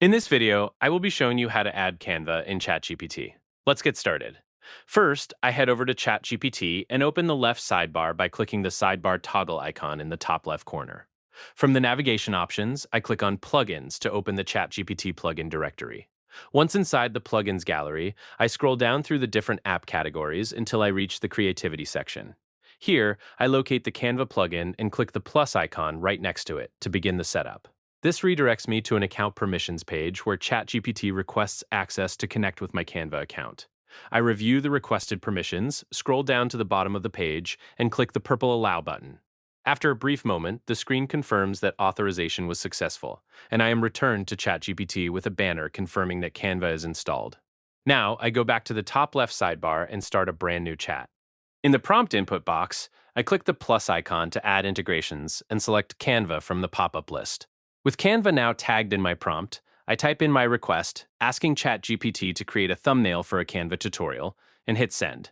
In this video, I will be showing you how to add Canva in Chatgpt. Let's get started. First, I head over to Chatgpt and open the left sidebar by clicking the sidebar toggle icon in the top left corner. From the navigation options, I click on Plugins to open the Chatgpt plugin directory. Once inside the plugins gallery, I scroll down through the different app categories until I reach the creativity section. Here, I locate the Canva plugin and click the plus icon right next to it to begin the setup. This redirects me to an account permissions page where ChatGPT requests access to connect with my Canva account. I review the requested permissions, scroll down to the bottom of the page, and click the purple Allow button. After a brief moment, the screen confirms that authorization was successful, and I am returned to ChatGPT with a banner confirming that Canva is installed. Now, I go back to the top left sidebar and start a brand new chat. In the prompt input box, I click the plus icon to add integrations and select Canva from the pop-up list. With Canva now tagged in my prompt, I type in my request, asking ChatGPT to create a thumbnail for a Canva tutorial, and hit send.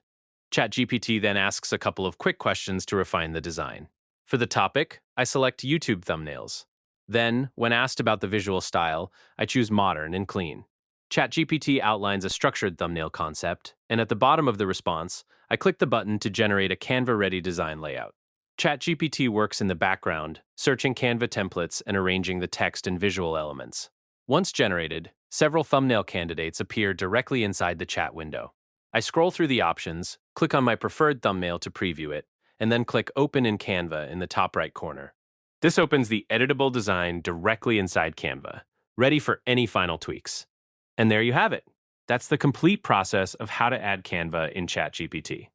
ChatGPT then asks a couple of quick questions to refine the design. For the topic, I select YouTube thumbnails. Then, when asked about the visual style, I choose modern and clean. ChatGPT outlines a structured thumbnail concept, and at the bottom of the response, I click the button to generate a Canva-ready design layout. ChatGPT works in the background, searching Canva templates and arranging the text and visual elements. Once generated, several thumbnail candidates appear directly inside the chat window. I scroll through the options, click on my preferred thumbnail to preview it, and then click Open in Canva in the top right corner. This opens the editable design directly inside Canva, ready for any final tweaks. And there you have it. That's the complete process of how to add Canva in ChatGPT.